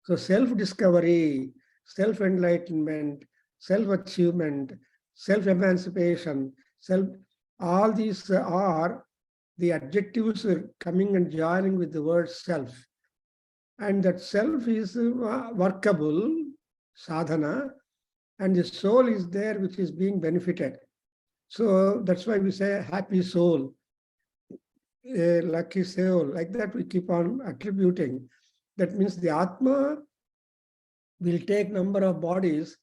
So self-discovery, self-enlightenment, self-achievement, self-emancipation, all these are the adjectives coming and joining with the word self. And that self is workable, sadhana, and the soul is there which is being benefited. So that's why we say happy soul, a lucky soul. Like that we keep on attributing. That means the Atma will take number of bodies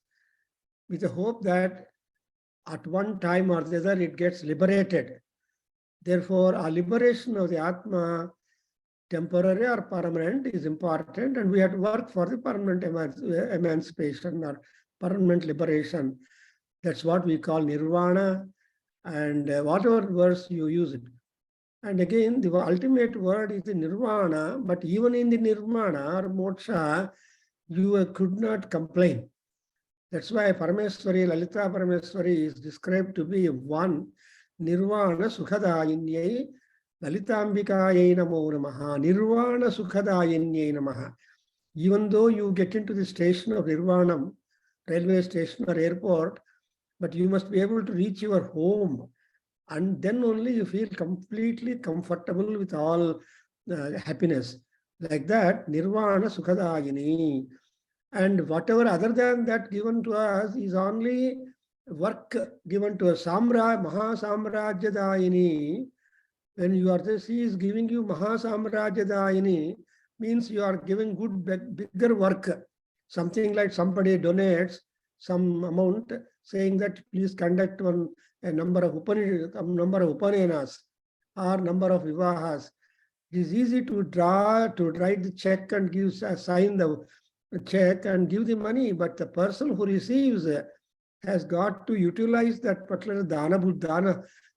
with the hope that at one time or the other it gets liberated. Therefore, a liberation of the Atma, temporary or permanent, is important, and we have to work for the permanent emancipation or permanent liberation. That's what we call nirvana, and whatever words you use it. And again, the ultimate word is the nirvana, but even in the nirvana or moksha, you could not complain. That's why Parameswari, Lalita Parameswari is described to be one nirvana sukhadayinyai Lalitambikayai namo namaha, nirvana sukhadayinyai namaha. Even though you get into the station of nirvana, railway station or airport, but you must be able to reach your home, and then only you feel completely comfortable with all happiness. Like that, nirvana sukhadayini. And whatever other than that given to us is only work given to us. Mahasamrajyadayini. When you are this, he is giving you Mahasamrajyadayini, means you are giving good, bigger work. Something like somebody donates some amount, saying that please conduct a number of upanenas or number of vivahas. It is easy to write the check and sign the check and give the money, but the person who receives has got to utilize that particular dana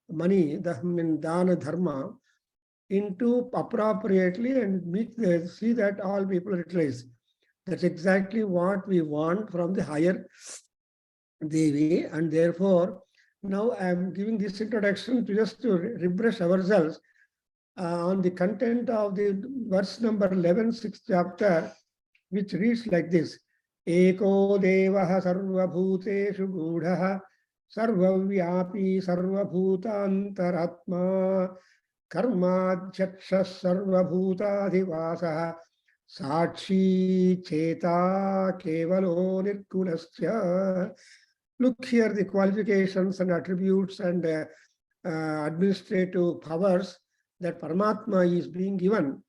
money, the dana dharma, into appropriately and see that all people utilize. That's exactly what we want from the higher Devi, and therefore now I am giving this introduction to just to refresh ourselves on the content of the verse number 11, 6th chapter, which reads like this: Eko devaha sarvabhuteshu gudhaha sarvavyapi sarvabhutantaratma karmadhyaksha sarvabhutadhivasaha sakshi cheta kevalo nirgulasya. Look here, the qualifications and attributes and administrative powers that Paramatma is being given.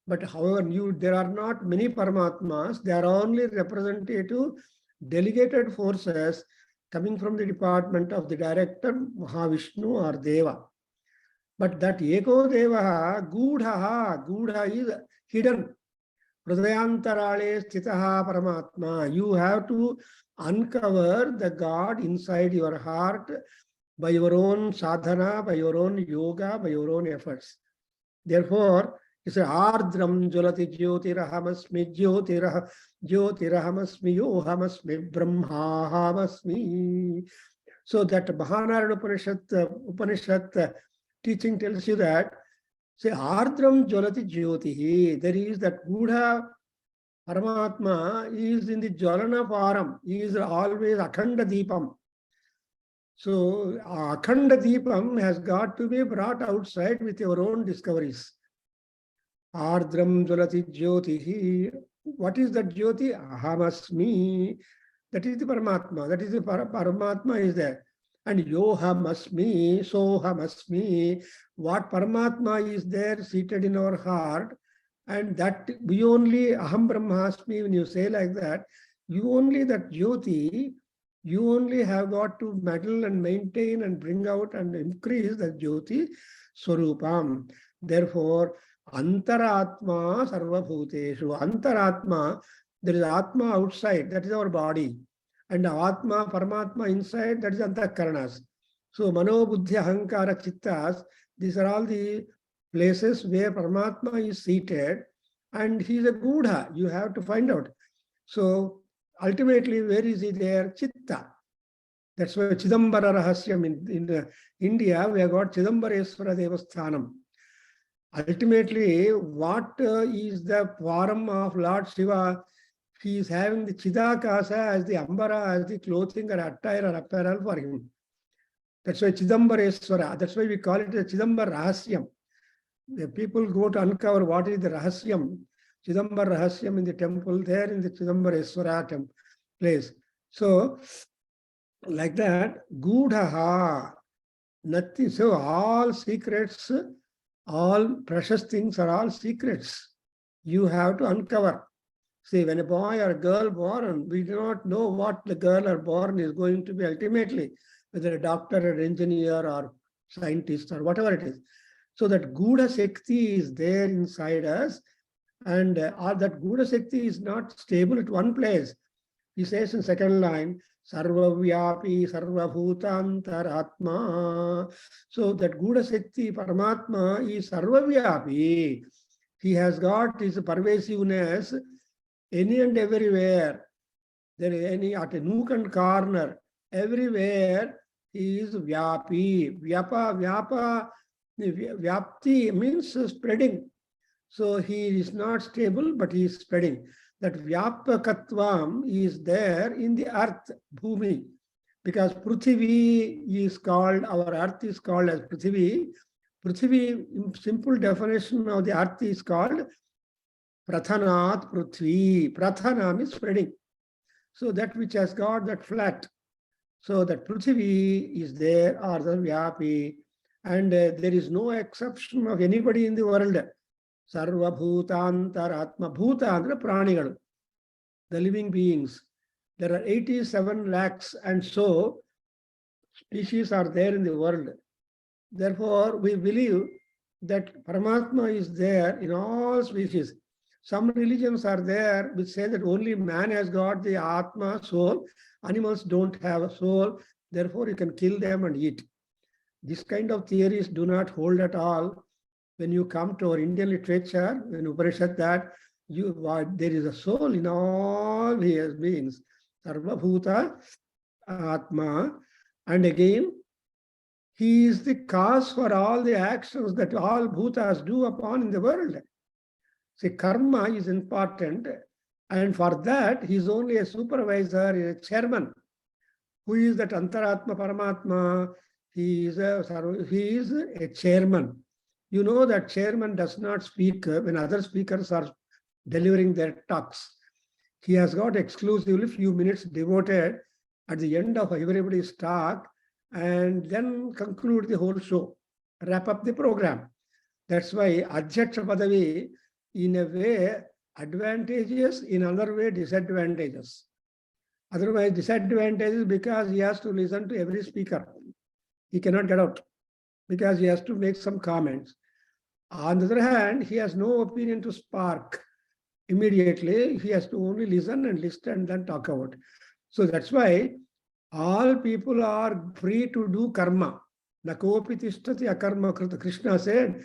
But however, there are not many Paramatmas. They are only representative, delegated forces coming from the department of the director, Mahavishnu or Deva. But that Eko Devaha, Gudha is hidden. Hridayantarale sthitaha Paramatma. You have to uncover the God inside your heart by your own sadhana, by your own yoga, by your own efforts. Therefore, it's Ardram Jolati Jyotirahamasmi Jyotirahamasmi Yohamasmi Brahmahamasmi. So that Mahanarada Upanishad teaching tells you that, say, Ardram Jolati Jyotihi, there is that Buddha Paramatma is in the Jalana Param, he is always Akhanda Deepam. So Akhanda Deepam has got to be brought outside with your own discoveries. Ardram Jolati Jyotihi. What is that Jyoti? Ahamasmi. That is the Paramatma. That is the Paramatma is there. And Yohamasmi, Sohamasmi. What Paramatma is there seated in our heart, and that we only Aham Brahmasmi, when you say like that, you only that Jyoti, you only have got to meddle and maintain and bring out and increase the Jyoti Swarupam. Therefore, Antaratma Sarvabhuteshu. Antaratma, there is Atma outside, that is our body. And Atma, Paramatma inside, that is Antakaranas. So Mano, Buddhi, Ahankara, Chittas, these are all the places where Paramatma is seated, and he is a Gudha. You have to find out. So ultimately, where is he there? Chitta. That's why Chidambara Rahasyam in India, we have got Chidambareswara Devasthanam. Ultimately, what is the form of Lord Shiva he is having the Chidakasa as the Ambara, as the clothing or attire or apparel for him. That's why Chidambareswara. That's why we call it the Chidambar Rahasyam. The people go to uncover what is the Rahasyam. Chidambar Rahasyam in the temple, there in the Chidambareswara place. So, like that, Gudhaha, nothing. So, all secrets, all precious things are all secrets. You have to uncover. See, when a boy or a girl born, we do not know what the girl or born is going to be ultimately, whether a doctor or engineer or scientist or whatever it is. So that Gudha Shakti is there inside us, and that Gudha Shakti is not stable at one place. He says in second line, Sarvavyapi Sarvabhutantaratma. So that Gudha Shakti, Paramatma, is Sarvavyapi. He has got his pervasiveness any and everywhere. There is any at a nook and corner, everywhere he is Vyapi. Vyapti means spreading. So he is not stable, but he is spreading. That Vyapakatvam is there in the earth, Bhumi, because Prithvi is called, our earth is called as Prithvi. Prithvi, simple definition of the earth is called Prathanat Prithvi. Prathana means spreading. So that which has got that flat. So that Prithvi is there, or the Vyapi, and there is no exception of anybody in the world. Sarva Bhutantaratma. Bhutandra Pranigalu, the living beings. There are 87 lakhs and so species are there in the world. Therefore, we believe that Paramatma is there in all species. Some religions are there which say that only man has got the Atma, soul. Animals don't have a soul. Therefore, you can kill them and eat. This kind of theories do not hold at all. When you come to our Indian literature, when Upanishad that there is a soul in all beings. Sarva Bhuta Atma. And again, he is the cause for all the actions that all bhutas do upon in the world. See, karma is important, and for that, he is only a supervisor, a chairman. Who is that Antaratma Paramatma? He is a chairman. You know that chairman does not speak when other speakers are delivering their talks. He has got exclusively few minutes devoted at the end of everybody's talk, and then conclude the whole show, wrap up the program. That's why Adhyaksha Padavi, in a way, advantageous, in another way, disadvantageous. Otherwise, disadvantages because he has to listen to every speaker. He cannot get out because he has to make some comments. On the other hand, he has no opinion to spark immediately. He has to only listen and then talk about. So that's why all people are free to do karma. Nakopi tishtati akarma krita. Krishna said,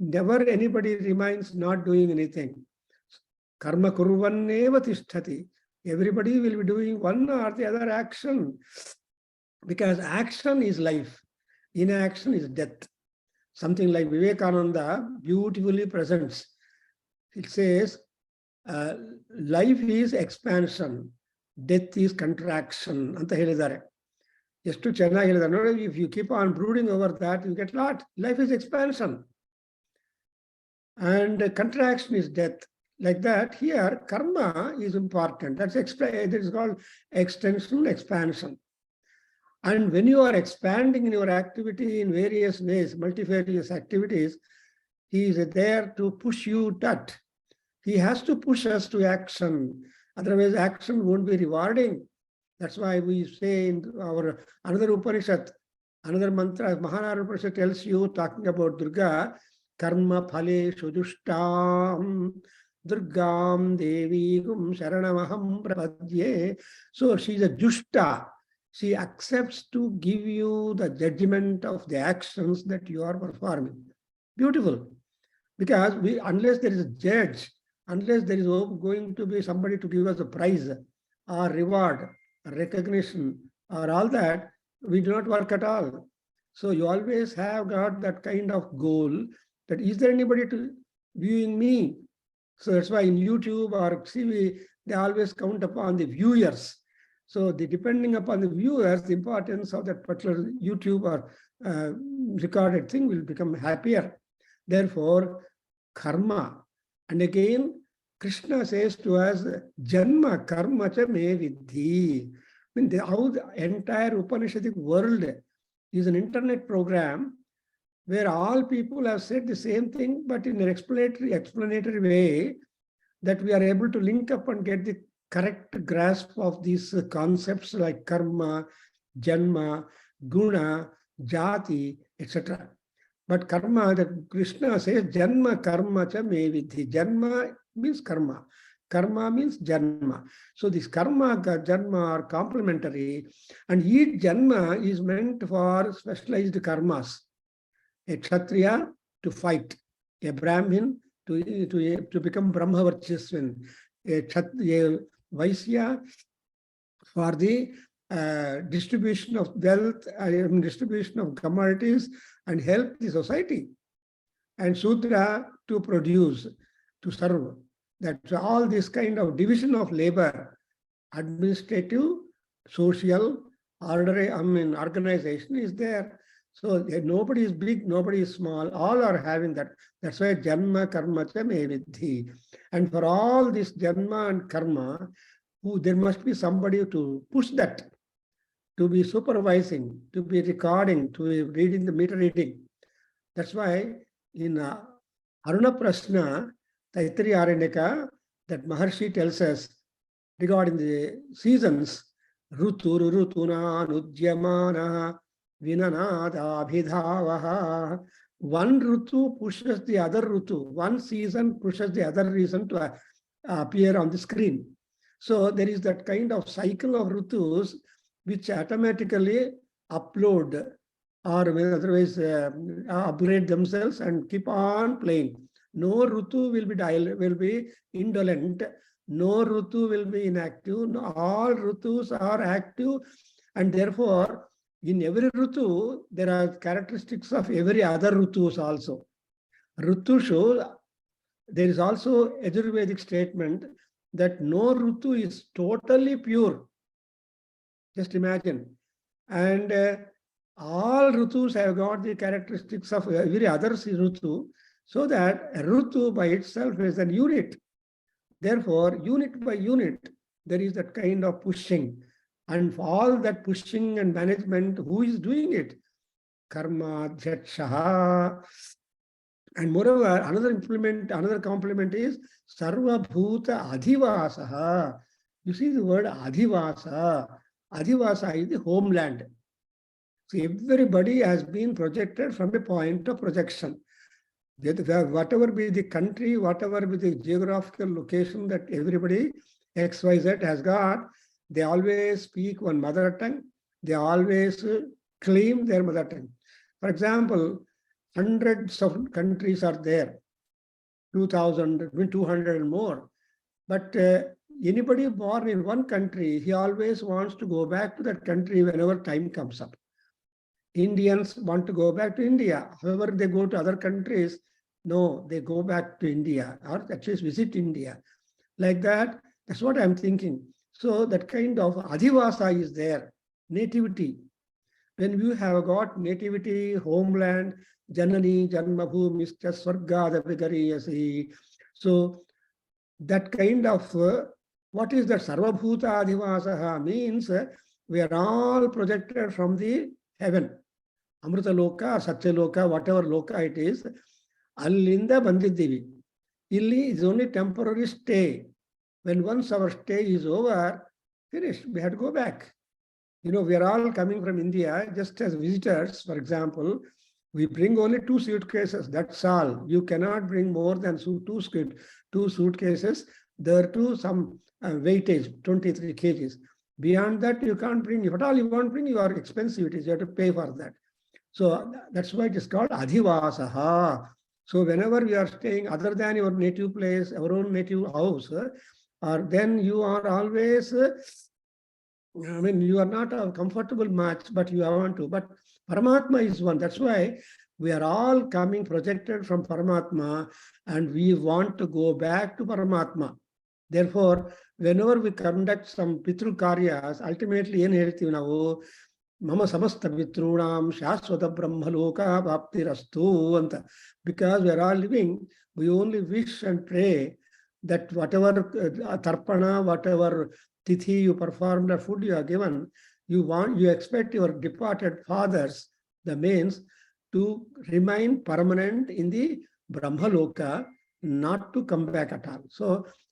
never anybody remains not doing anything. Karma kurvanneva tishtati. Everybody will be doing one or the other action. Because action is life. Inaction is death. Something like Vivekananda beautifully presents. It says, life is expansion, death is contraction. Anta helidare. ಎಷ್ಟು ಚೆನ್ನಾಗಿ ಹೇಳಿದ್ದಾರೆ ನೋಡಿ. If you keep on brooding over that, you get lot. Life is expansion. And contraction is death. Like that, here, karma is important. That is called extension, expansion. And when you are expanding in your activity in various ways, multifarious activities, he is there to push you that. He has to push us to action. Otherwise, action won't be rewarding. That's why we say in our another Upanishad, another mantra, Mahanara Upanishad tells you, talking about Durga, karma phale shudushtam durgam devigum sharanamaham prapadye. So she's a jushta. She accepts to give you the judgment of the actions that you are performing. Beautiful. Because unless there is a judge, unless there is going to be somebody to give us a prize or reward, recognition, or all that, we do not work at all. So you always have got that kind of goal that is there anybody to viewing me? So that's why in YouTube or they always count upon the viewers. So depending upon the viewers, the importance of that particular YouTube or recorded thing will become happier. Therefore, karma. And again, Krishna says to us, Janma karma cha me vidhi. I mean, how the entire Upanishadic world is an internet program where all people have said the same thing, but in an explanatory way, that we are able to link up and get the correct grasp of these concepts like karma, janma, guna, jati, etc. But karma, that Krishna says, janma karma cha me vidhi. Janma means karma. Karma means janma. So this karma, janma are complementary, and each janma is meant for specialized karmas. A kshatriya to fight, a brahmin to become brahmavarchasvan, a vaisya for the distribution of wealth, distribution of commodities and help the society, and Sudra to produce, to serve. That's all this kind of division of labor, administrative, social, organization is there. So nobody is big, nobody is small, all are having that. That's why janma karma cha me vidhi. And for all this janma and karma, there must be somebody to push that, to be supervising, to be recording, to be reading the meter reading. That's why in Aruna Prashna, Taittiriya Aranyaka, that Maharshi tells us regarding the seasons, Rutu Rutuna Nujyamana Vinanada Abhidhavaha. One Rutu pushes the other Rutu. One season pushes the other season to appear on the screen. So there is that kind of cycle of Rutus which automatically upload or otherwise upgrade themselves and keep on playing. No Rutu will be indolent. No Rutu will be inactive. No, all Rutus are active, and therefore in every Rutu there are characteristics of every other Rutus also. Rutushu, there is also Ayurvedic statement that no Rutu is totally pure. Just imagine. And all Rutus have got the characteristics of every other Rutu, so that a Rutu by itself is an unit. Therefore, unit by unit, there is that kind of pushing. And for all that pushing and management, who is doing it? Karma, Dhyakshaha. And moreover, another complement is Sarva Bhuta Adhivasaha. You see the word Adhivasa. Adhivasa is the homeland. So everybody has been projected from a point of projection. Whatever be the country, whatever be the geographical location that everybody XYZ has got, they always speak one mother tongue. They always claim their mother tongue. For example, hundreds of countries are there, 2,000, 200 and more. But anybody born in one country, he always wants to go back to that country whenever time comes up. Indians want to go back to India. However, they go to other countries, no, they go back to India or at least visit India. Like that, that's what I'm thinking. So that kind of adhivasa is there, nativity. When you have got nativity, homeland, janani, janmabhumi, swargada vigariyasi. So that kind of, what is that sarvabhuta adhivasaha means, we are all projected from the heaven. Amrita Loka, Satya Loka, whatever Loka it is, Allinda Bandidivi. Illi is only temporary stay. When once our stay is over, finished, we have to go back. You know, we are all coming from India just as visitors, for example. We bring only 2 suitcases, that's all. You cannot bring more than 2 suitcases. There too some weightage, 23 kgs. Beyond that, you can't bring. If at all you want to bring, you are expensive. You have to pay for that. So that's why it is called adhivasaha. So whenever you are staying other than your native place, our own native house, or then you are always, you are not comfortable much, but you want to. But Paramatma is one. That's why we are all coming projected from Paramatma, and we want to go back to Paramatma. Therefore, whenever we conduct some Pitru Karyas, ultimately, in ಹೇಳ್ತೀವಿ ನಾವು ಮಮ ಸಮಸ್ತ ಪಿತೃಣಾಂ ಶಾಶ್ವತ ಬ್ರಹ್ಮಲೋಕ ಪ್ರಾಪ್ತಿರಸ್ತು ಅಂತ. Because we are all living, we only wish and pray that whatever tarpana, whatever tithi you performed or food you are given, you expect your departed fathers, the means, to remain permanent in the Brahmaloka, not to come back at all. So,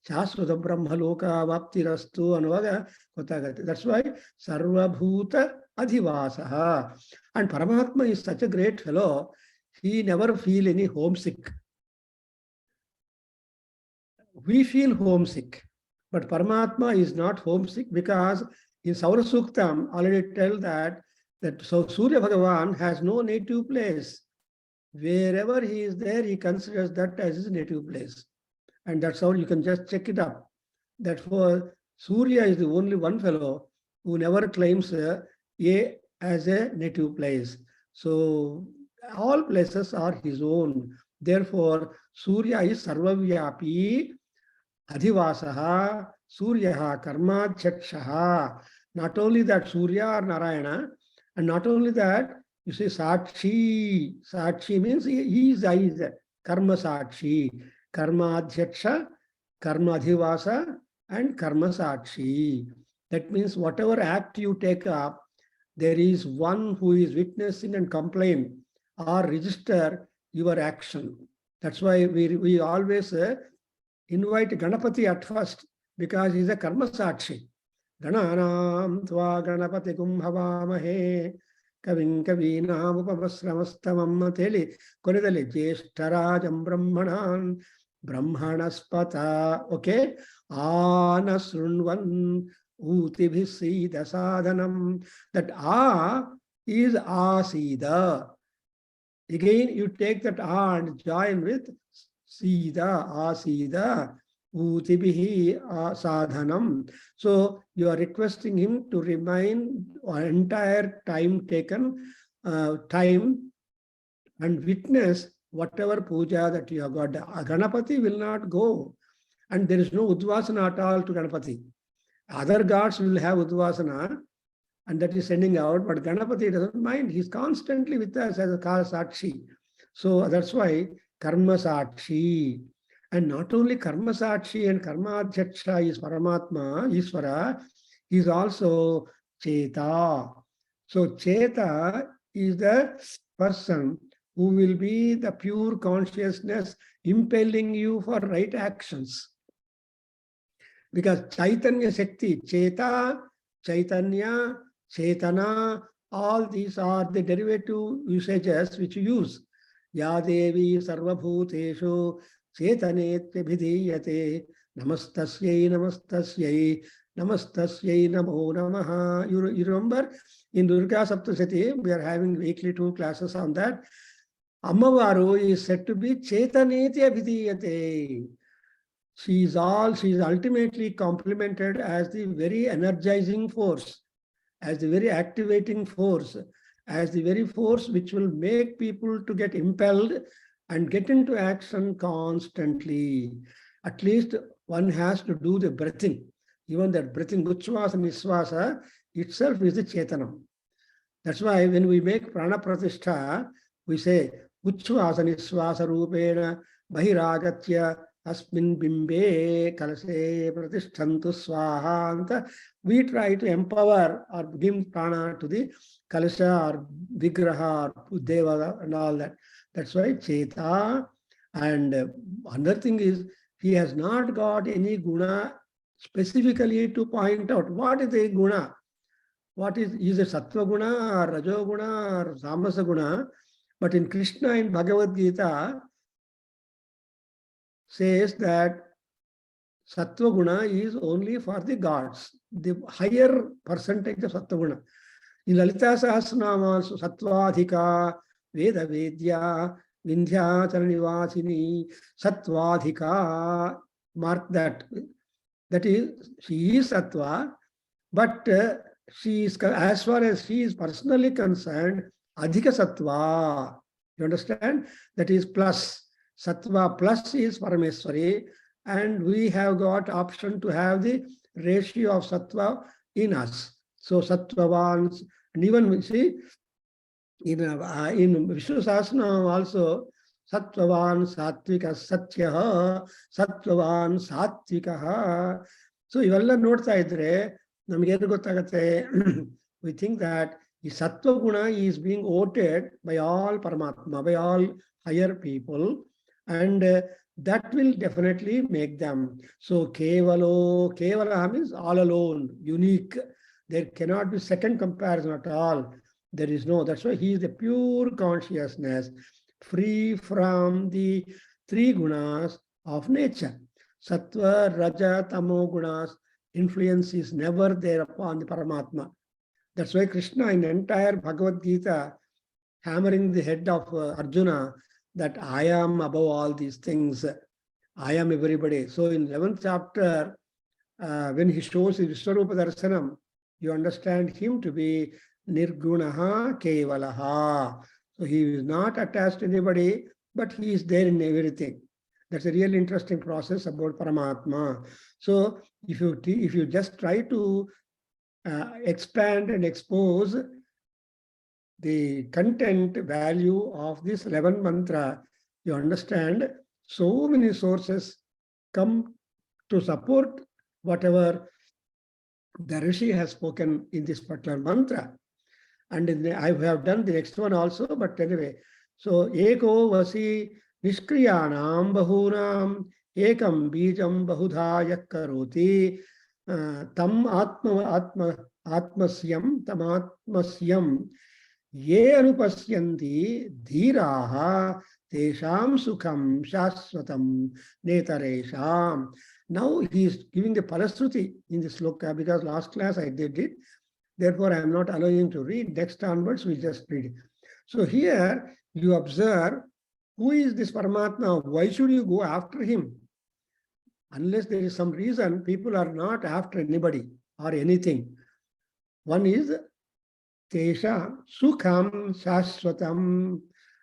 Shaswata Brahmaloka Vaptirastu Anuvaga Kotagati. That's why Sarvabhuta Adhivasaha. And Paramatma is such a great fellow, he never feel any homesick. We feel homesick, but Paramatma is not homesick, because in Saura Suktam already tell that so Surya Bhagavan has no native place. Wherever he is there, he considers that as his native place. And that's how you can just check it up. Therefore, Surya is the only one fellow who never claims A as a native place. So all places are his own. Therefore, Surya is Sarvavyapi, Adhivasaha, Suryaha, Karmadhyakshaha. Not only that, Surya or Narayana, and not only that, you say Sakshi. Sakshi means he is Karma Sakshi, Karma Adhyaksha, Karma Adhivasa, and Karma Sakshi. That means whatever act you take up, there is one who is witnessing and complain or register your action. That's why we always invite Ganapati at first, because he is a Karma Sakshi. Gananam tva Ganapati kumbhavamahe Kavin Kavinam Upavasramastamam Teli Koridali Jeshtarajam Brahmanan Brahmanaspata. Okay? Anasrunvan Utibhisida Sadhanam. That is Asida. Again, you take that and join with Sida, Asida, Utibihi Sadhanam. So you are requesting him to remain entire time taken, time, and witness whatever puja that you have got. Ganapati will not go. And there is no Udvasana at all to Ganapati. Other gods will have Udvasana, and that is sending out, but Ganapati doesn't mind. He's constantly with us as a Sakshi. So that's why Karma Sakshi. And not only Karma Sakshi and Karma Adhyaksha is Paramatma, Isvara, he is also Cheta. So Cheta is the person who will be the pure consciousness impelling you for right actions. Because Chaitanya Shakti, Cheta, Chaitanya, Chetana, all these are the derivative usages which you use. Ya Devi Sarvabhuteshu Chetanetvyabhidhiyate Namastasyai Namastasyai Namastasyai Namo Namaha. You remember in Durga Saptasati, we are having weekly 2 classes on that. Ammavaru is said to be Chetanetvyabhidhiyate. She is ultimately complimented as the very energizing force, as the very activating force, as the very force which will make people to get impelled and get into action constantly. At least one has to do the breathing. Even that breathing, Uchvasa Nisvasa, itself is the Chetanam. That's why when we make Prana Pratishtha, we say, Uchvasa Nisvasa Rupena Bahiragatya Asmin Bimbe Kalase Pratishtantu Swahanta. We try to empower or give prana to the Kalasha or Vigraha or Deva and all that. That's why Cheta. And another thing is, he has not got any guna specifically to point out. What is the guna? What is it Sattva guna or Rajo guna or Samasa guna? But in Krishna, in Bhagavad Gita, says that Sattva guna is only for the gods, the higher percentage of Sattva guna. In Lalita Sahasranama also, Sattvadhika, Veda Vedya, Vindhyacharnivasini, Sattvadhika, mark that. That is, she is Sattva, but she is, as far as she is personally concerned, Adhika Sattva. You understand? That is plus. Sattva plus is Parameswari, and we have got option to have the ratio of sattva in us. So sattvavans, and even we see in Vishnu Sahasranam also, Sattvavan Satvika Satyaha, Sattvavan Satvikaha. So iವೆಲ್ಲ ನೋಡ್ತಾ ಇದ್ರೆ ನಮಗೆ ಏನು ಗೊತ್ತಾಗುತ್ತೆ? We think that the Sattva Guna is being voted by all Paramatma, by all higher people, and that will definitely make them. So Kevala means all alone, unique. There cannot be second comparison at all. There is no, that's why he is the pure consciousness, free from the three gunas of nature. Sattva, Raja, Tamo gunas influence is never there upon the Paramatma. That's why Krishna in entire Bhagavad Gita hammering the head of Arjuna that I am above all these things, I am everybody. So in 11th chapter, when he shows his Vishwarupa Darsanam, you understand him to be Nirgunaha Kevalaha. So he is not attached to anybody, but he is there in everything. That's a really interesting process about Paramatma. So if you just try to expand and expose the content value of this 11th mantra, you understand so many sources come to support whatever the Rishi has spoken in this particular mantra. And I have done the next one also, but anyway. So, Eko Vasi Nishkriyanam Bahunam Ekam Bijam Bahudha Yakkaroti Tam Atmasyam Ye Anupasyanti Dhiraha Tesham Sukham Shaswatam Netaresham. Now he is giving the Palashruti in this sloka, because last class I did it. Therefore, I am not allowing to read. Next onwards, we'll just read it. So here you observe, who is this Paramatma? Why should you go after him? Unless there is some reason, people are not after anybody or anything. One is Tesha Sukham Shaswatam.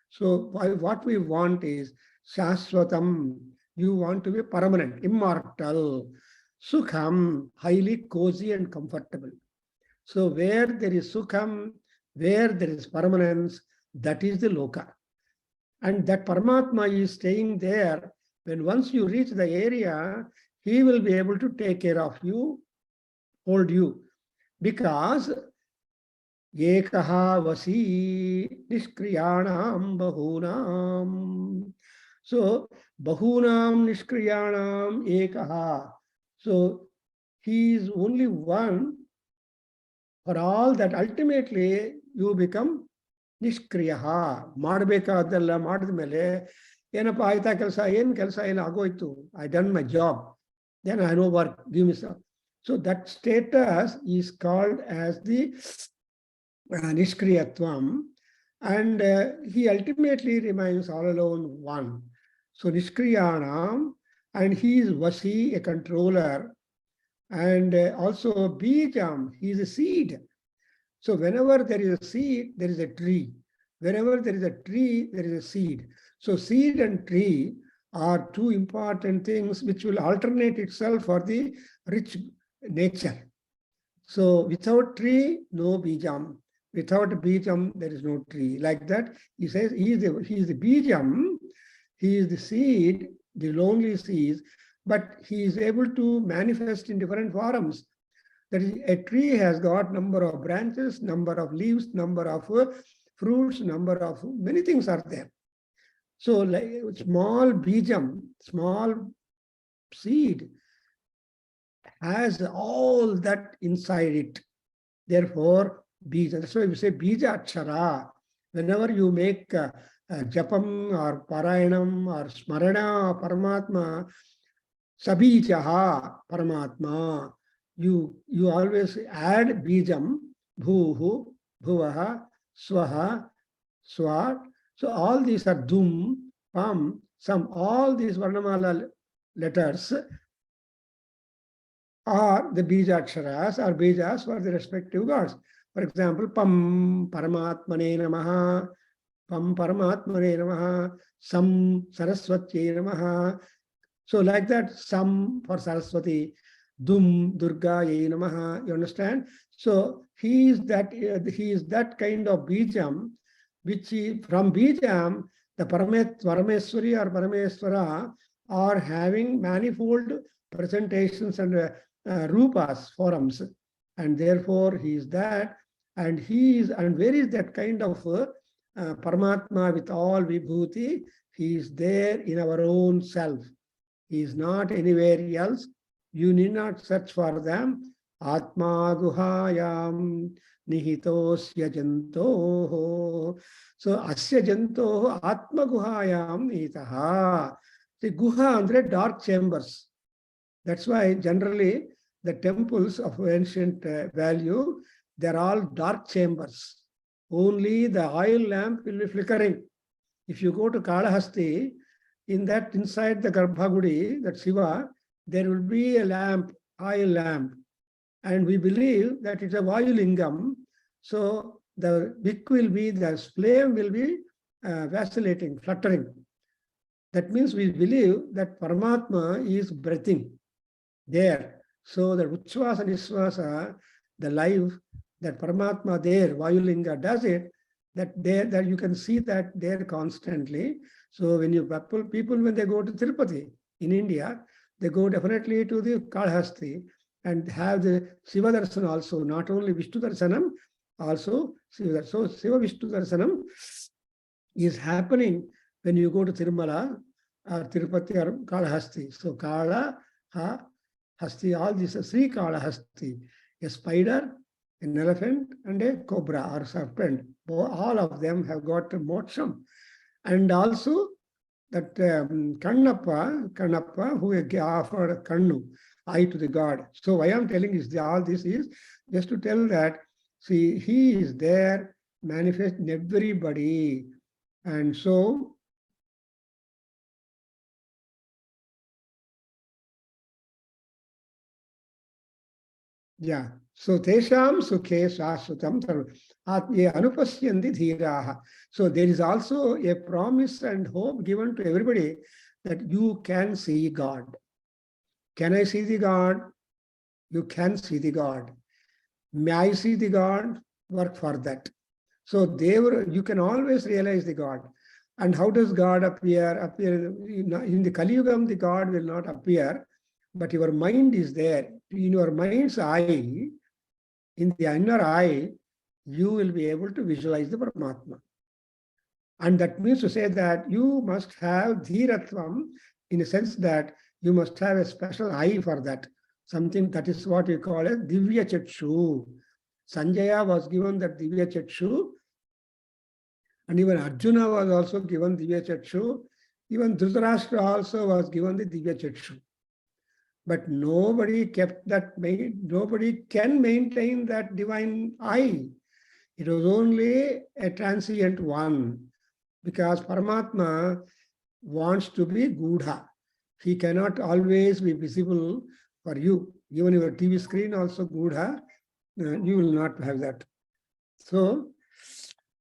So what we want is Shaswatam. You want to be permanent, immortal. Sukham, highly cozy and comfortable. So where there is Sukham, where there is permanence, that is the Loka. And that Paramatma is staying there. When once you reach the area, he will be able to take care of you, hold you. Because Ekaha Vasi Nishkriyanam Bahunam. So Bahunam Nishkriyanam Ekaha. So he is only one for all, that ultimately you become Nishkriyaha. Madbekadalla madmele ಏನಪ್ಪ ಆಯ್ತಾ ಕೆಲಸ, ಏನು ಕೆಲಸ, ಏನು ಆಗೋಯ್ತು, I done my job, then I no work, give me some. So that status is called as the Nishkriyatvam, and he ultimately remains all alone one. So Nishkriyanam, and he is Vasi, a controller, and also Bijam, he is a seed. So whenever there is a seed, there is a tree. Wherever there is a tree, there is a seed. So seed and tree are two important things which will alternate itself for the rich nature. So without tree, no Bijam. Without Bijam, there is no tree. Like that, he says he is the Bijam, he is the seed, the lonely seed, but he is able to manifest in different forms. That is, a tree has got number of branches, number of leaves, number of fruits, number of many things are there. So like small Bijam, small seed has all that inside it. Therefore, Bija. That's why we say Bija Akshara. Whenever you make Japam or Parayanam or Smarana or Paramatma, Sabijaha Paramatma, you always add Bijam, Bhuhu, Bhuvaha, Swaha, Swat. So all these are Dum, Pam, Sam, all these Varnamala letters are the Bija Aksharas or Bijas for the respective gods. For example, Pam Paramatmane Namaha, Pam Paramatmane Namaha, Sam Saraswatye Namaha. So like that, some for Saraswati, Dum, Durga, Yai Namaha, you understand? So he is that kind of Bijam, which from Bijam, the Parameswari or Parameswara are having manifold presentations and rupas, forms. And therefore he is that, and where is that kind of Paramatma with all Vibhuti? He is there in our own self. He is not anywhere else. You need not search for them. Atma guhayam nihitosya jantoho. So asya jantoho atma guhayam nihitaha. The guha andre dark chambers. That's why generally the temples of ancient value, they're all dark chambers. Only the oil lamp will be flickering. If you go to Kalahasti, inside the Garbhagudi, that Shiva, there will be a lamp, oil lamp. And we believe that it's a Vayulingam. So the flame will be vacillating, fluttering. That means we believe that Paramatma is breathing there. So the Uchvasa Nisvasa, the life that Paramatma there, Vayulinga does it, that you can see that there constantly. So when people when they go to Tirupati in India, they go definitely to the Kalahasti and have the Shiva Darsana also, not only Vishnu Darsanam, also Shiva. So Shiva Vishnu Darsanam is happening when you go to Tirumala or Tirupati or Kalahasti. So Kala, Hasti, all these Sri Kalahasti, a spider, an elephant, and a cobra or serpent. All of them have got moksham. And also that Kannappa, who offered Kannu, eye to the god. So why I'm telling is all this is just to tell that, see, he is there, manifest in everybody. And so, yeah. So tesham sukhe shashvatam atye anupasyanti dhiraha. So there is also a promise and hope given to everybody that you can see God. Can I see the God? You can see the God. May I see the God? Work for that. So you can always realize the God. And how does God appear? In the Kali Yugam, the God will not appear, but your mind is there. In your mind's eye, in the inner eye, you will be able to visualize the Paramatma. And that means to say that you must have dhiratvam, in a sense that you must have a special eye for that. Something that is what we call a divya chakshu. Sanjaya was given that divya chakshu, and even Arjuna was also given divya chakshu. Even Dhritarashtra also was given the divya chakshu. But nobody kept that, nobody can maintain that divine eye. It was only a transient one, because Paramatma wants to be Gudha. He cannot always be visible for you. Even your TV screen also Gudha, you will not have that. So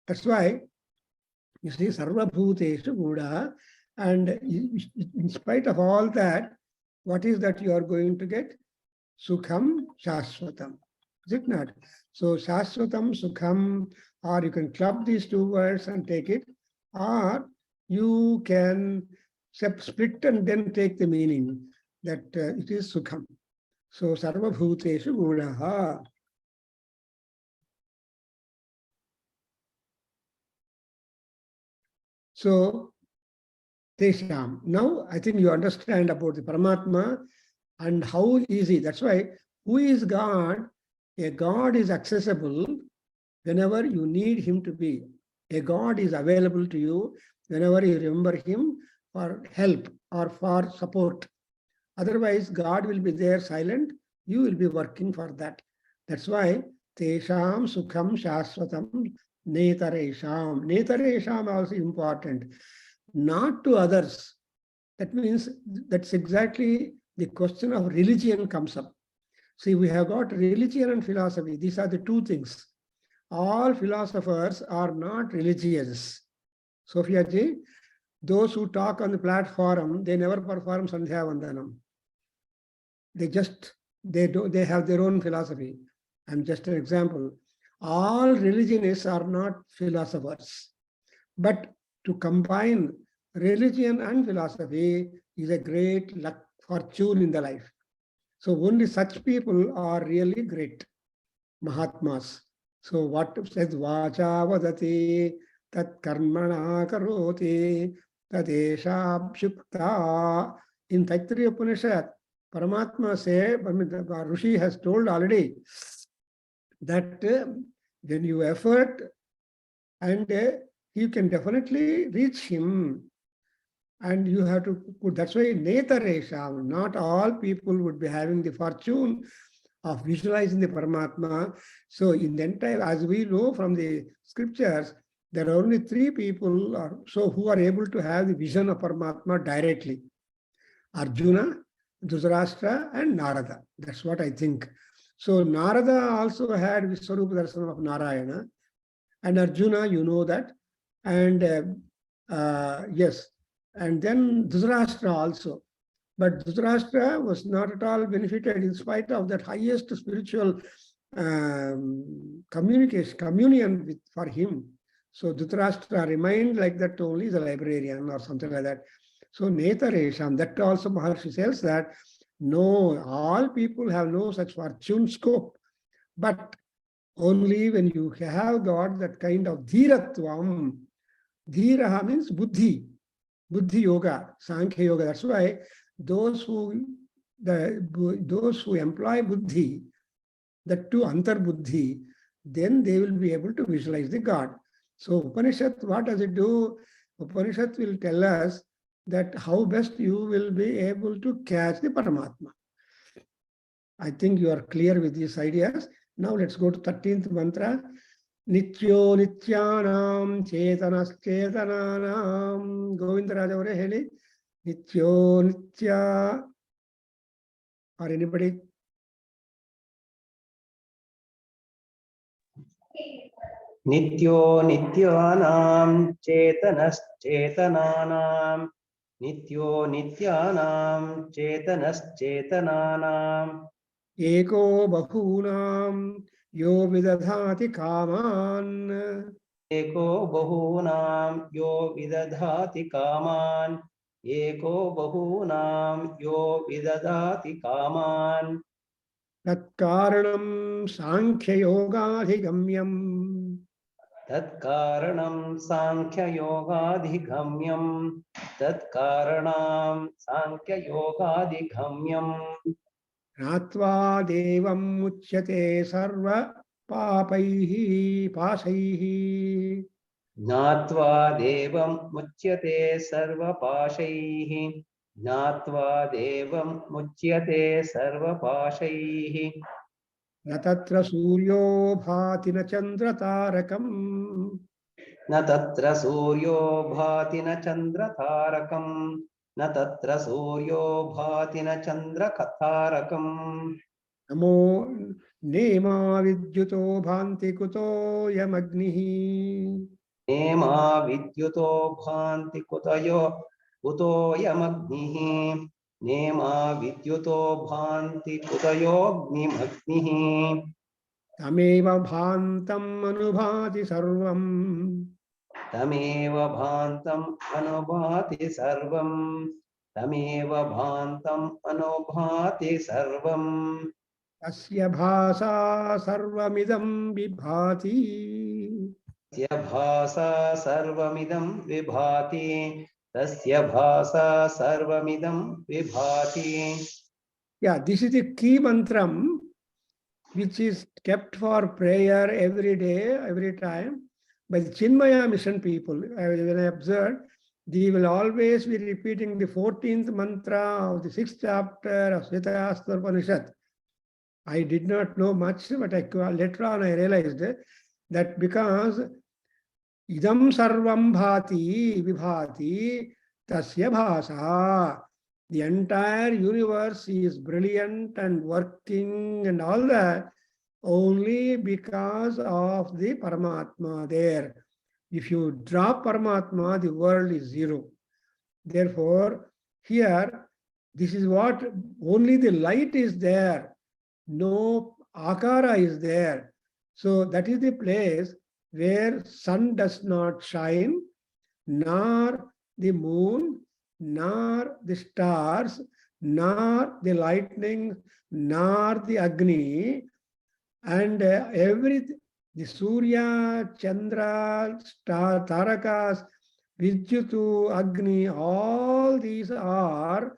that's why you see Sarva Bhuteshu Gudha, and in spite of all that, what is that you are going to get? Sukham Shashvatam. Is it not? So Shashvatam, Sukham, or you can club these two words and take it, or you can split and then take the meaning that it is Sukham. So Sarva Bhuteshu Gudaha. So Tesham. Now I think you understand about the Paramatma and how easy. That's why, who is God? A God is accessible whenever you need him to be. A God is available to you whenever you remember him for help or for support. Otherwise, God will be there silent. You will be working for that. That's why Tesham Sukham Shashvatam Netaresham. Netaresham also important. Not to others. That means that's exactly the question of religion comes up. See, we have got religion and philosophy. These are the two things. All philosophers are not religious. Sophia ji, Those who talk on the platform, they never perform Sandhya Vandanam. They have their own philosophy. I'm just an example. All religionists are not philosophers. But to combine religion and philosophy is a great luck, fortune in the life. So only such people are really great Mahatmas. So what says Vacha Vadati, Tat Karmana Karoti, Tadesha Shukta. In Taittiriya Upanishad, Paramatma say, the Rishi has told already that when you effort and you can definitely reach him. And you have to put, that's why Netaresha, not all people would be having the fortune of visualizing the Paramatma. So in the entire, as we know from the scriptures, there are only 3 people or so who are able to have the vision of Paramatma directly. Arjuna, Dhritarashtra, and Narada. That's what I think. So Narada also had Viswarupa Darsana of Narayana. And Arjuna, you know that. And yes, and then Dhritarashtra also. But Dhritarashtra was not at all benefited in spite of that highest spiritual communion for him. So Dhritarashtra remained like that only, the librarian or something like that. So Netaresham, that also Maharshi says that no, all people have no such fortune scope. But only when you have got that kind of dhiratvam. Dhiraha means buddhi yoga, Sankhya yoga. That's why those who employ buddhi, that too antarbuddhi, then they will be able to visualize the God. So Upanishad, what does it do? Upanishad will tell us that how best you will be able to catch the Paramatma. I think you are clear with these ideas. Now let's go to 13th mantra. Nityo nityanam chetanas chetananam. Govindaraja avare heli. Nityo nitya. Or anybody? Nityo nityanam chetanas chetananam. Nityo nityanam chetanas chetananam. Eko bahunam yo vidadhati kaman. Eko bahunam yo vidadhati kaman. Eko bahunam yo vidadhati kaman. Tat karanam sankhya yogadhigamyam. Tat karanam sankhya yogadhigamyam. Tat karanam sankhya yogadhigamyam. Natva devam muchyate sarva papaihi pasaihi. Natva devam muchyate sarva pashaihi. Natva devam muchyate sarva pashaihi. Natatra suryo bhati na chandra tarakam. Na tatra suryo bhati na chandra tarakam. Na tatra suryo bhati na chandra tarakam. Namo nema vidyuto bhanti kuto yamagnihi. Nema vidyuto bhanti kuto yamagnihi. Nema vidyuto bhanti kutayo gnimagnihi. Tameva bhantam anubhati sarvam. Tameva bhantam anubhati sarvam. Tameva bhantam anubhati sarvam. Tasya bhasa sarvamidam vibhati. Tasya bhasa sarvamidam vibhati. Tasya bhasa sarvamidam vibhati. Yeah, this is the key mantram which is kept for prayer every day, every time by the Chinmaya mission people. When I observed, they will always be repeating the 14th mantra of the 6th chapter of Svetasvataropanishad. I did not know much, but later on I realized that because idam sarvam bhati vibhati tasya bhasa, the entire universe is brilliant and working and all that only because of the Paramatma there. If you drop Paramatma, the world is zero. Therefore, here, this is what only the light is there. No akara is there. So that is the place where sun does not shine, nor the moon, nor the stars, nor the lightning, nor the Agni, and everything, the Surya, Chandra, star, Tarakas, Vidyutu, Agni, all these are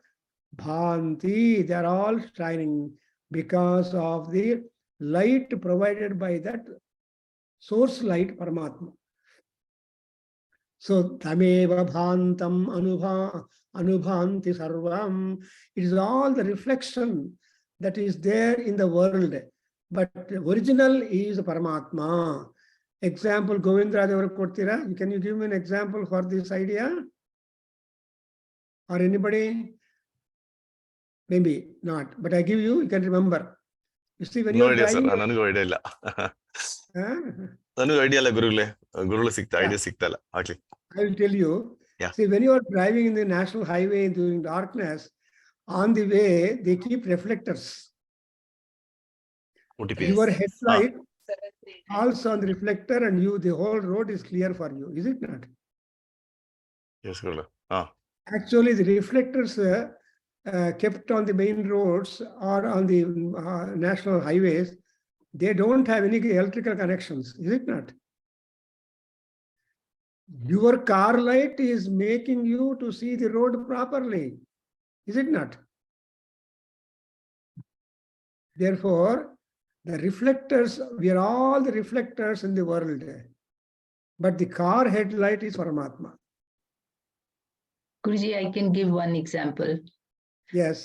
Bhanti, they are all shining because of the light provided by that source light, Paramatma. So, Tameva Bhantam Anubhanti Sarvam. It is all the reflection that is there in the world. But the original is Paramatma. Example, Govindra Devar Kortira. Can you give me an example for this idea? Or anybody? Maybe not. But I give you, you can remember. You see, when No you're idea, sir. driving. ನನಗೂ idea ಇಲ್ಲ. ನನಗೂ idea ಇಲ್ಲ ಗುರುಗಳು ಸಿಗ್ತಾ idea ಸಿಗ್ತಾ ಇಲ್ಲ. ಆಗ್ಲಿ. I will tell you. Yeah. See, when you are driving in the national highway during darkness, on the way, they keep reflectors. OTP. Your headlight falls on the reflector and you, the whole road is clear for you. Is it not? Yes, ಗುರುಗಳೇ. Actually, the reflectors kept on the main roads or on the national highways, they don't have any electrical connections. Is it not? Your car light is making you to see the road properly. Is it not? Therefore, the reflectors, we are all the reflectors in the world. But the car headlight is Paramatma. Guruji, I can give one example. Yes.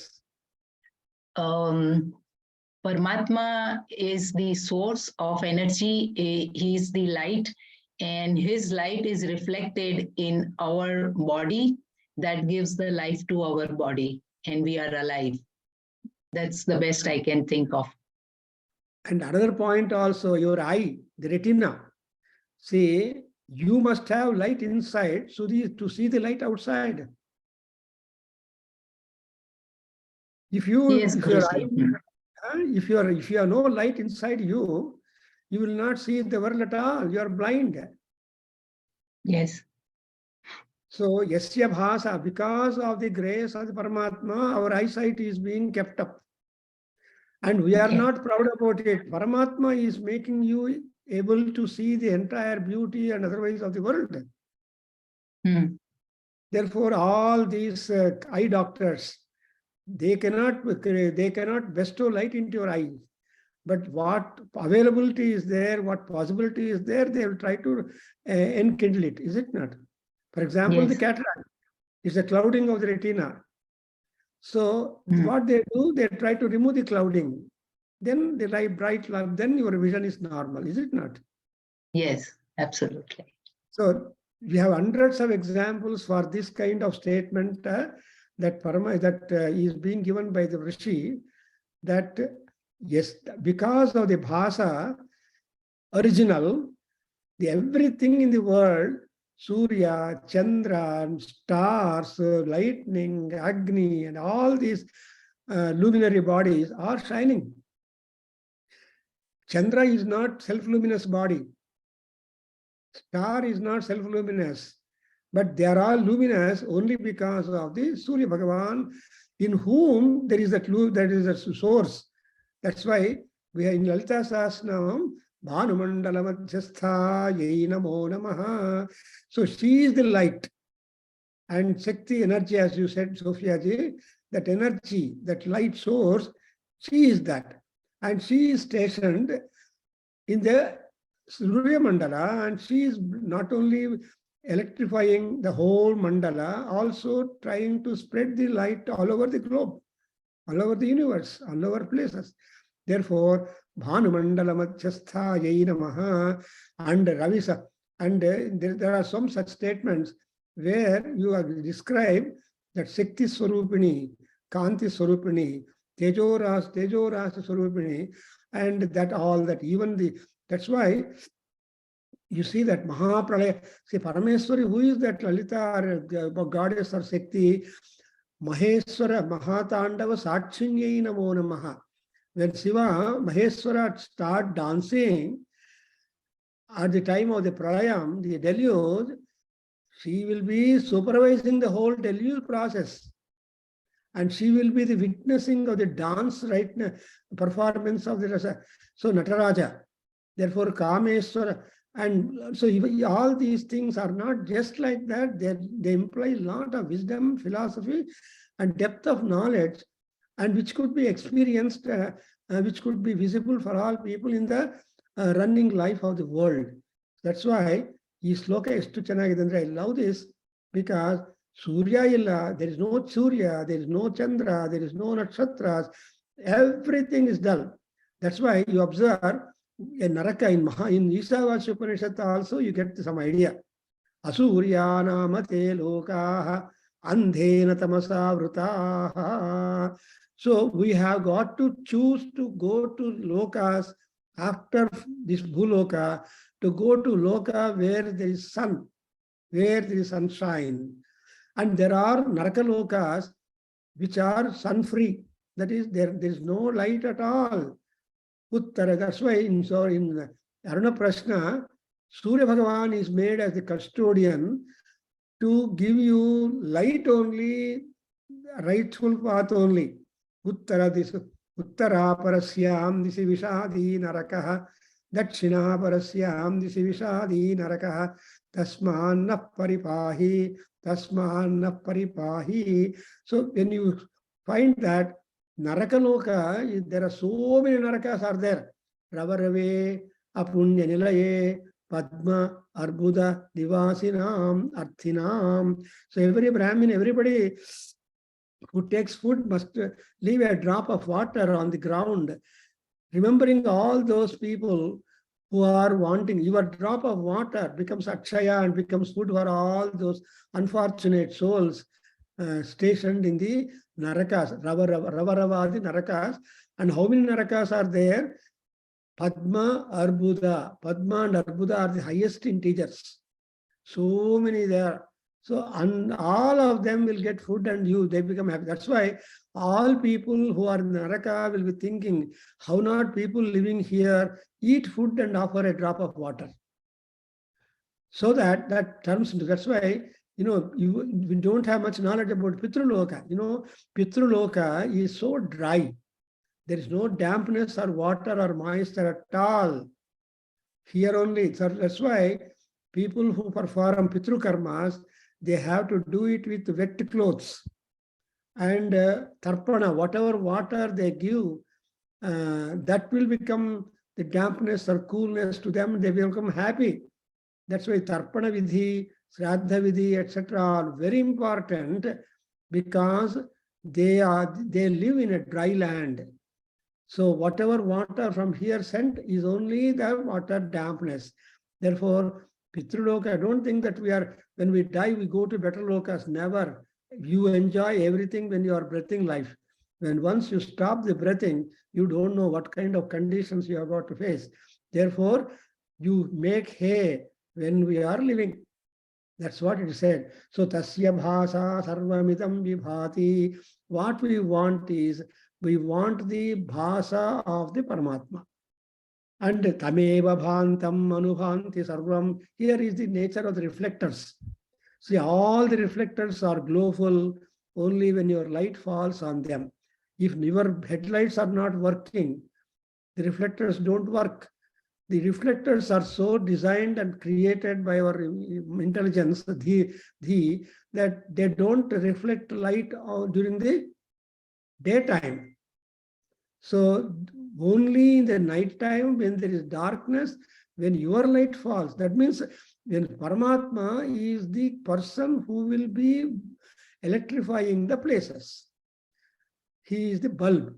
Paramatma is the source of energy. He is the light, and his light is reflected in our body. That gives the life to our body, and we are alive. That's the best I can think of. And another point also, your eye, the retina. See, you must have light inside to see the light outside. If you have no light inside you, you will not see the world at all. You are blind. Yes. So, yasya bhasa, because of the grace of the Paramatma, our eyesight is being kept up. And we are not proud about it. Paramatma is making you able to see the entire beauty and otherwise of the world. Therefore, all these eye doctors, they cannot bestow light into your eyes. But what availability is there, what possibility is there, they will try to enkindle it. Is it not? For example, the cataract is a clouding of the retina. So what they do, they try to remove the clouding. Then the bright light, then your vision is normal. Is it not? Yes, absolutely. So we have hundreds of examples for this kind of statement that is being given by the Rishi, that yes, because of the bhasa, original, everything in the world, Surya, Chandra, stars, lightning, Agni, and all these luminary bodies are shining. Chandra is not self-luminous body. Star is not self-luminous. But they are all luminous only because of the Surya Bhagavan, in whom there is a source. That's why we are in Lalita Sahasranam, Bhanumandala Madhyastha Yai Namo Namaha. So she is the light. And Shakti energy, as you said, Sophia ji, that energy, that light source, she is that. And she is stationed in the Surya Mandala, and she is not only electrifying the whole mandala, also trying to spread the light all over the globe, all over the universe, all over places. Therefore, Bhanumandala Madhyastha Yai Namaha and Ravisa. And there are some such statements where you are described that Shakti Swarupini, Kanti Swarupini, Tejoras Swarupini, and that all that even that's why you see that Mahapralaya, see Parameswari, who is that Lalita or goddess or Shakti? Maheswara, Mahatandava Sakshinyai Namo Namaha. When Shiva, Maheswara start dancing at the time of the Pralayam, the deluge, she will be supervising the whole deluge process. And she will be the witnessing of the dance, right, performance of the rasa. So Nataraja, therefore Kameswara. And so all these things are not just like that. They imply a lot of wisdom, philosophy, and depth of knowledge, and which could be experienced, which could be visible for all people in the running life of the world. That's why this sloka is to Chanagidandra. I love this because Surya illa, there is no Surya, there is no Chandra, there is no nakshatras, everything is dull. That's why you observe a Naraka in Isavasya also, you get some idea. Asuryana mate lokaha andhena tamasa vrutaha. So we have got to choose to go to lokas after this bhuloka, to go to loka where there is sun, where there is sunshine. And there are Narakalokas which are sun-free. That is, there is no light at all. Uttara, that's why in Aruna Prashna, Surya Bhagavan is made as the custodian to give you light only, rightful path only. Uttara parasyam disi vishadi narakaha, dakshina parasyam disi vishadi narakaha, tasman na paripahi, tasman na paripahi. So when you find that Narakaloka, there are so many Narakas are there. Ravarave, Apunya Nilaye, Padma, Arbuda, Divasinam, Arthinam. So every Brahmin, everybody who takes food must leave a drop of water on the ground, remembering all those people who are wanting. Your drop of water becomes Akshaya and becomes food for all those unfortunate souls stationed in the Narakas, Ravaravadi Narakas. And how many Narakas are there? Padma, Arbuda. Padma and Arbuda are the highest integers. So many there. So and all of them will get food and they become happy. That's why all people who are in Naraka will be thinking, how not people living here eat food and offer a drop of water. So that turns into, that's why, we don't have much knowledge about Pitruloka. Pitruloka is so dry. There is no dampness or water or moisture at all. Here only. So that's why people who perform Pitru karmas, they have to do it with wet clothes. And tarpana, whatever water they give, that will become the dampness or coolness to them. They will become happy. That's why tarpana vidhi, Shraddha vidhi, etc. are very important, because they live in a dry land. So whatever water from here sent is only the water dampness. Therefore, Pitruloka, I don't think that when we die, we go to better lokas. Never. You enjoy everything when you are breathing life. When once you stop the breathing, you don't know what kind of conditions you have got to face. Therefore, you make hay when we are living. That's what it said. So, tasya bhasa sarvamitam vibhati. What we want is, we want the bhasa of the Paramatma. And tameva bhantam anubhanti sarvam. Here is the nature of the reflectors. See, all the reflectors are glowful only when your light falls on them. If your headlights are not working, the reflectors don't work. The reflectors are so designed and created by our intelligence, that they don't reflect light during the daytime. So only in the night time, when there is darkness, when your light falls, that means when Paramatma is the person who will be electrifying the places. He is the bulb.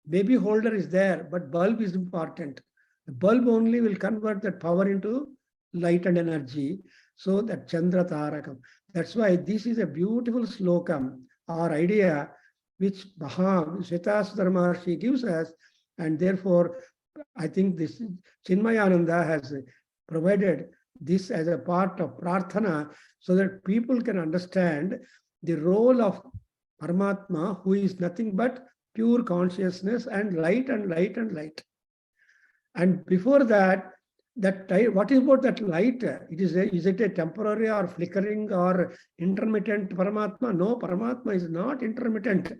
Baby holder is there, but bulb is important. The bulb only will convert that power into light and energy. So that Chandra Tarakam. That's why this is a beautiful slokam or idea which Svetasvataropanishad gives us. And therefore, I think this Chinmayananda has provided this as a part of prarthana so that people can understand the role of Paramatma, who is nothing but pure consciousness and light and light and light. And before that, what is about that light? Is it a temporary or flickering or intermittent Paramatma? No, Paramatma is not intermittent.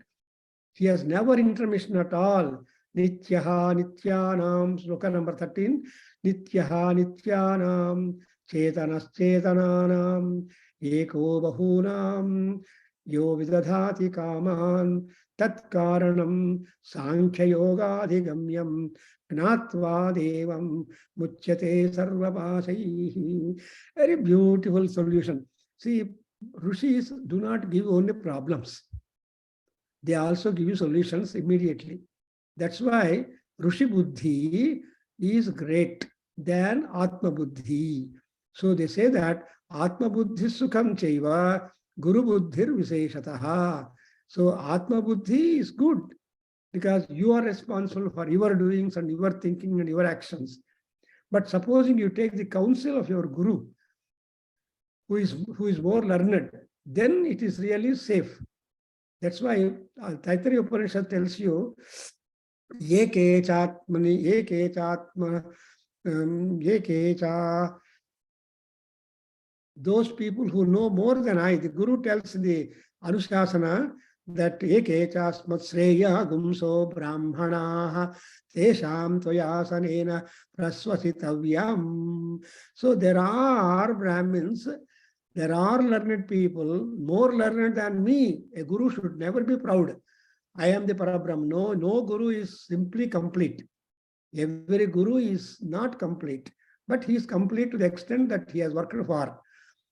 He has never intermission at all. Nityaha Nityanam, sloka number 13. Nityaha Nityanam, Chetanas Chetananam, Eko Bahunam, Yo Vidadhati Kaman, Tat Karanam, Sankhya Yoga Adhigamyam, Gnatva Devam, Muchyate Sarvapasaihi. Very beautiful solution. See, Rishis do not give only problems. They also give you solutions immediately. That's why Rishi Buddhi is great than Atma Buddhi. So they say that Atma Buddhi Sukham Chaiva, Guru Buddhir Viseshataha. So Atma Buddhi is good because you are responsible for your doings and your thinking and your actions. But supposing you take the counsel of your Guru, who is more learned, then it is really safe. That's why Taittiriya Upanishad tells you, those people who know more than I. The Guru tells in the Anushasana that ekechasmat sreya gumso brahmanaha tesham toyasanena prasvasitavyam. So there are Brahmins, there are learned people, more learned than me. A Guru should never be proud. I am the Parabrahm. No Guru is simply complete. Every Guru is not complete, but he is complete to the extent that he has worked for.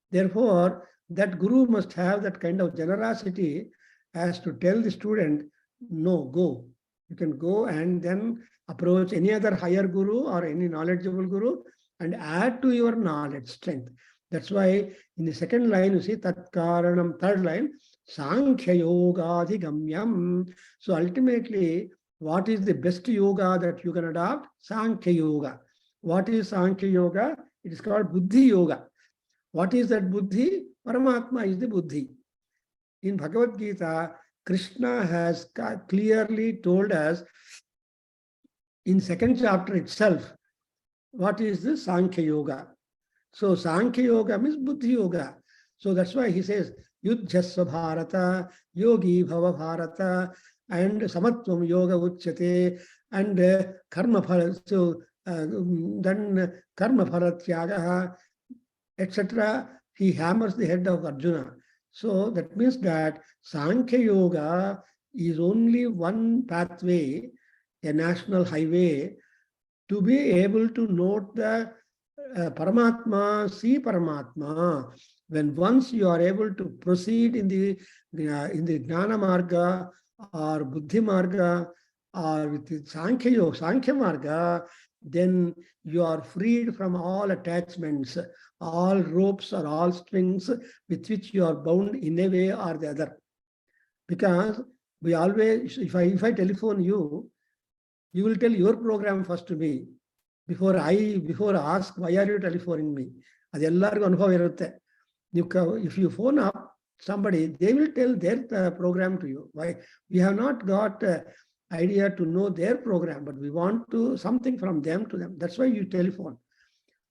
Therefore, that Guru must have that kind of generosity as to tell the student, no, go. You can go and then approach any other higher Guru or any knowledgeable Guru and add to your knowledge strength. That's why in the second line, you see, Tat Karanam, third line, Sankhya Yoga Adhigamyam. So ultimately, what is the best yoga that you can adopt? Sankhya Yoga. What is Sankhya Yoga? It is called Buddhi Yoga. What is that Buddhi? Paramatma is the Buddhi. In Bhagavad Gita, Krishna has clearly told us in second chapter itself, what is the Sankhya Yoga? So Sankhya Yoga means Buddhi Yoga. So that's why he says, Yudhyasva Bharata, Yogi Bhava Bharata, and Samatvam Yoga Uchyate, and Karma Phala, so then Karma Phala Tyagaha, etc. He hammers the head of Arjuna. So that means that Sankhya Yoga is only one pathway, a national highway, to be able to note the Paramatma, see Paramatma. When once you are able to proceed in the Jnana Marga or Buddhi Marga or with the Sankhya Yoga, Sankhya Marga, then you are freed from all attachments, all ropes or all strings with which you are bound in a way or the other. Because we always, if I telephone you, you will tell your program first to me before I ask why are you telephoning me. If you phone up somebody, they will tell their program to you. Why? We have not got idea to know their program, but we want to something from them to them. That's why you telephone.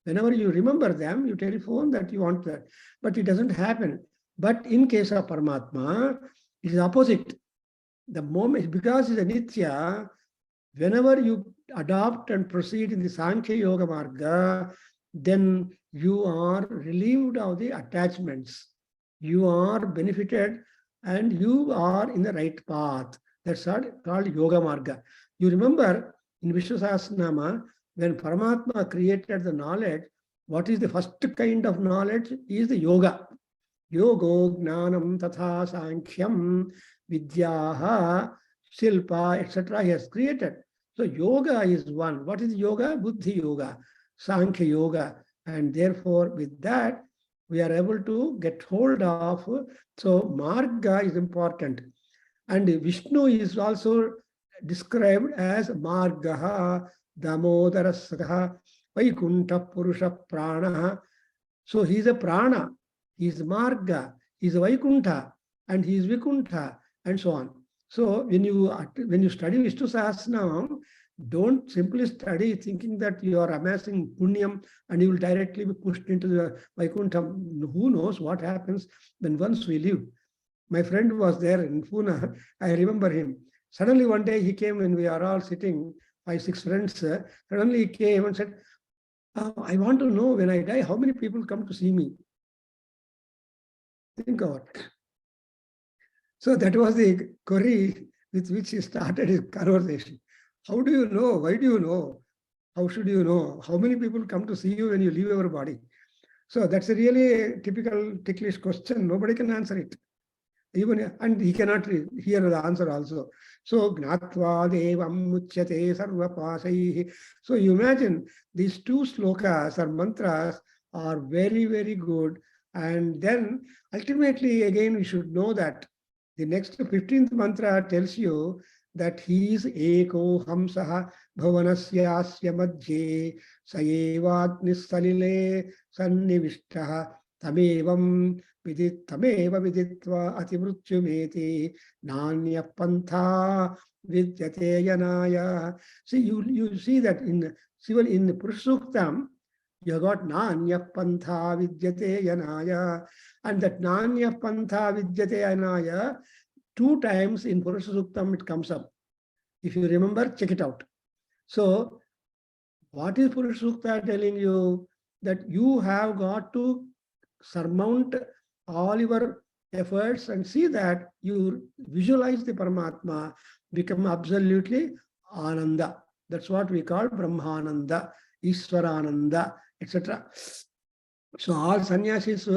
Whenever you remember them, you telephone that you want that. But it doesn't happen. But in case of Paramatma, it is opposite. The moment, because it's a Nitya, whenever you adopt and proceed in the Sankhya Yoga Marga, then you are relieved of the attachments. You are benefited and you are in the right path. That's called Yoga Marga. You remember in Vishnu Sahasranama, when Paramatma created the knowledge, what is the first kind of knowledge? Is the yoga. Yogo, Gnanam, Tatha, Sankhyam, Vidyaha, Shilpa, etc. He has created. So yoga is one. What is yoga? Buddhi Yoga, Sankhya Yoga. And therefore, with that, we are able to get hold of. So Marga is important. And Vishnu is also described as Margaha, Damodarasakaha, Vaikuntha Purusha Prana. So he is a prana, he is marga, he is Vaikuntha, and he is Vikuntha, and so on. So when you study Vishnu Sahasranam, don't simply study thinking that you are amassing punyam and you will directly be pushed into the Vaikuntha. Who knows what happens when once we live. My friend was there in Pune. I remember him. Suddenly one day he came when we are all sitting, 5, 6 friends. Suddenly he came and said, I want to know when I die, how many people come to see me? Think about it. So that was the query with which he started his conversation. How do you know? Why do you know? How should you know? How many people come to see you when you leave your body? So that's a really typical ticklish question. Nobody can answer it. And he cannot hear the answer also. So gnatva devam muchyate sarvapasaihi. So you imagine these 2 slokas or mantras are very, very good. And then ultimately, again, we should know that the next 15th mantra tells you that he is eko hamsaha bhavanasya madhye sayevatnisalile sannivishtaha tamevam tameva viditva atimrutyumeti nanya pantha vidyate yanaya. See, you see that in the Purushuktam, you got Nanya Pantha Vidyate Yanaya. And that Nanya Pantha Vidyate Yanaya, 2 times in Purusha Suktam it comes up. If you remember, check it out. So, what is Purusha Sukta telling you? That you have got to surmount all your efforts and see that you visualize the Paramatma, become absolutely Ananda. That's what we call Brahmananda, Iswarananda, etc. So all sannyasis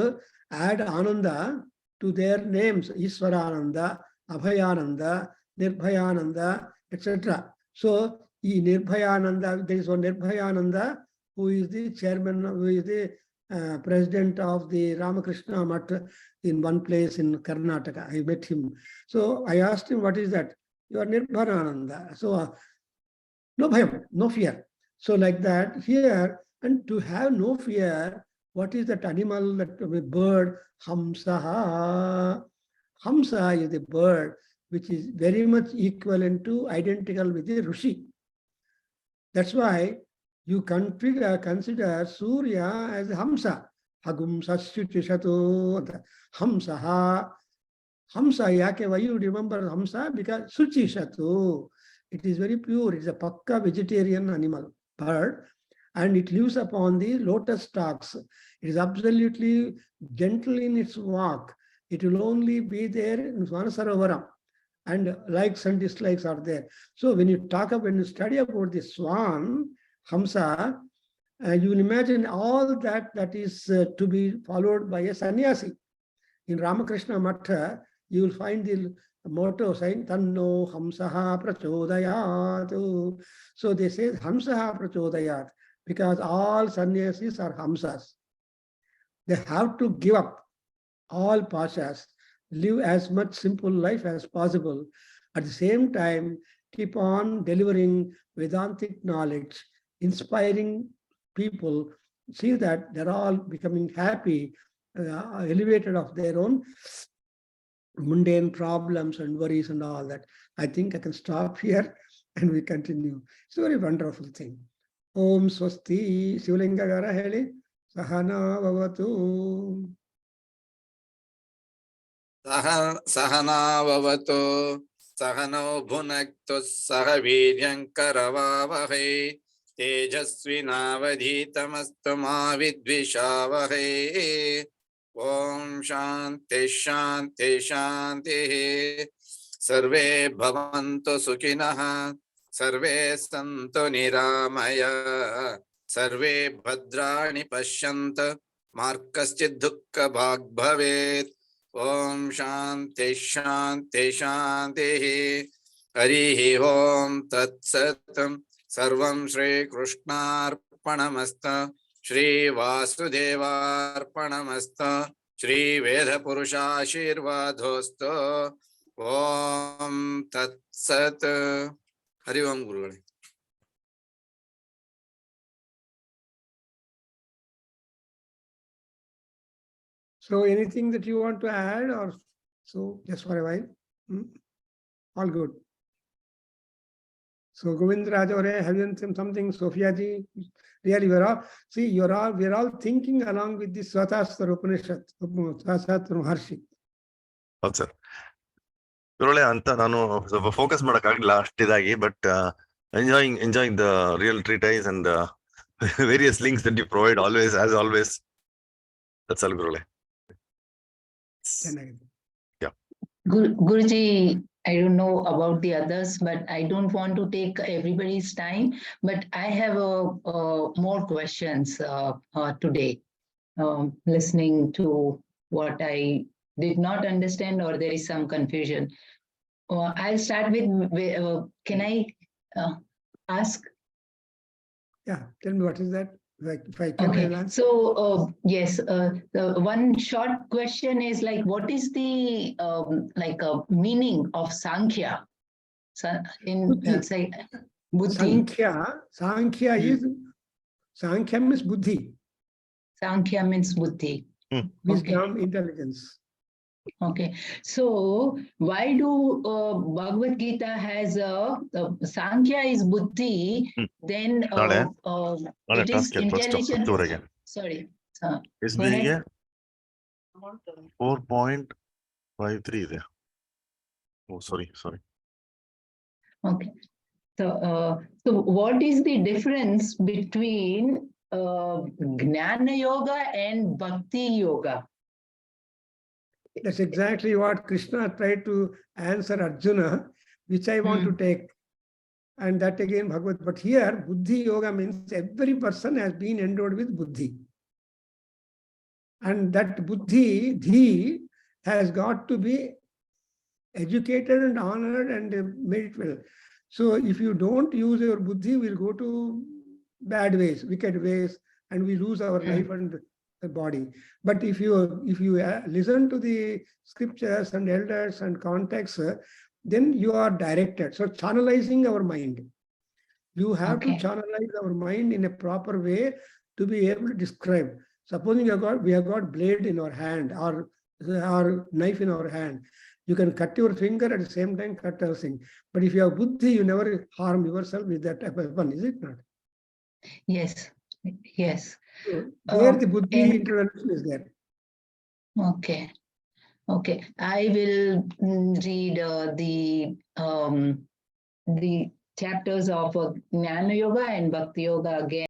add Ananda to their names, Iswarananda, Abhayananda, Nirbhayananda, etc. So Nirbhayananda, there is one Nirbhayananda who is the chairman, who is the president of the Ramakrishna Math in one place in Karnataka. I met him. So I asked him, what is that? You are Nirbhayananda. So no bhayam, no fear. So like that here, and to have no fear, what is that animal, that bird? Hamsaha. Hamsa is a bird which is very much equivalent to, identical with the Rishi. That's why you consider Surya as Hamsa. Hagum Sasyuchishatu Hamsaha. Hamsa, yake, why you remember Hamsa? Because Suchishatu. It is very pure. It is a pakka vegetarian animal, bird, and it lives upon the lotus stalks. It is absolutely gentle in its walk. It will only be there in Svanasarovaram, and likes and dislikes are there. So when you study about the swan, Hamsa, you will imagine all that is to be followed by a sannyasi. In Ramakrishna Math, you will find the motto saying Tanno Hamsaha Prachodayat. So they say Hamsaha Prachodayat because all sannyasis are Hamsas. They have to give up all pashas, live as much simple life as possible. At the same time, keep on delivering Vedantic knowledge, inspiring people, see that they're all becoming happy, elevated of their own mundane problems and worries and all that. I think I can stop here and we continue. It's a very wonderful thing. Om Swasti Shivalinga Gara Heli Sahana Vavatu. Sahana Vavatu Sahano Bhunaktu Sahaviryankaravavahe Tejasvinavadhitamastu ma vidvishavahe. Om Shanti Shanti Shanti. Sarve bhavantu sukhinah. Sarve santu niramaya. Sarve bhadrani pashyanta. Markaschid dukkha bhag bhavet. Om Shanti Shanti Shanti. Harihi Om Tat Satam. Sarvam Shri Krishnarpanamasta. Shri Vasudevarpanamasta. Shri Veda Purusha Shirvadhosto. Om Tat Sat. Hari Om Guruvale. So anything that you want to add, or so just for a while? All good. So Govindraj Aure, have you something? Sophia ji, really we're all thinking along with the Svetasvataropanishad, Svetasvatara Maharshi. ಹೌದು sir ಗುರುಗಳೇ ಅಂತ ನಾನು ಸ್ವಲ್ಪ focus ಮಾಡಕ್ಕಾಗಿಲ್ಲ ಅಷ್ಟಿದಾಗಿ but enjoying the real treatise and the various links that you provide always as always. That's all ಗುರುಗಳೇ. ಚೆನ್ನಾಗಿದೆ. Guruji, I don't know about the others, but I don't want to take everybody's time. But I have more questions today, listening to what I did not understand, or there is some confusion. I'll start with, can I ask? Yeah, tell me what is that? Like, if I can Okay, answer. so yes, the one short question is like, what is the meaning of Sankhya? Buddhi. Say, Buddhi. Sankhya is, Sankhya means Buddhi. Sankhya means Buddhi. Wisdom, intelligence. Okay, so why do Bhagavad Gita has Sankhya is Buddhi, then it is intelligence. Sorry. SBIಗೆ 4.53 ಇದೆ. Oh, sorry. Okay, so what is the difference between Jnana Yoga and Bhakti Yoga? That's exactly what Krishna tried to answer Arjuna, which I want to take. And that again, Bhagavad. But here, Buddhi Yoga means every person has been endowed with Buddhi. And that Buddhi, Dhi, has got to be educated and honored and made it well. So if you don't use your Buddhi, we'll go to bad ways, wicked ways, and we lose our life and the body. But if you listen to the scriptures and elders and contexts, then you are directed. So channelizing our mind. You have to channelize our mind in a proper way to be able to describe. Supposing we have got blade in our hand or knife in our hand. You can cut your finger at the same time cut everything. But if you have Buddhi, you never harm yourself with that type of weapon, is it not? Yes. So there the Buddhi intervention is there. Okay. I will read the chapters of Jnana Yoga and Bhakti Yoga again.